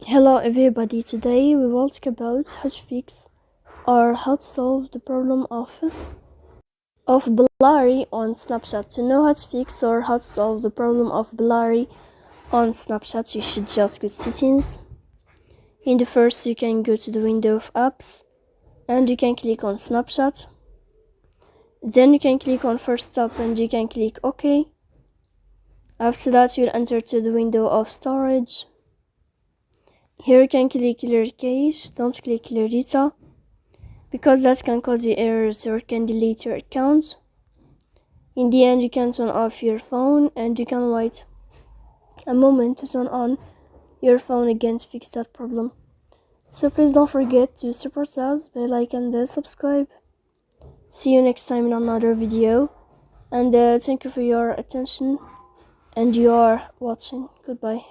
Hello everybody, today we will talk about how to fix or how to solve the problem of blurry on Snapchat. To know how to fix or how to solve the problem of blurry on Snapchat, you should just go to settings. In the first, you can go to the window of apps and you can click on Snapchat. Then you can click on first stop and you can click OK. After that, you'll enter to the window of storage. Here you can click clear cache, don't click clear data, because that can cause you errors or can delete your account. In the end, you can turn off your phone and you can wait a moment to turn on your phone again to fix that problem. So please don't forget to support us by like and subscribe. See you next time in another video, and thank you for your attention and your watching. Goodbye.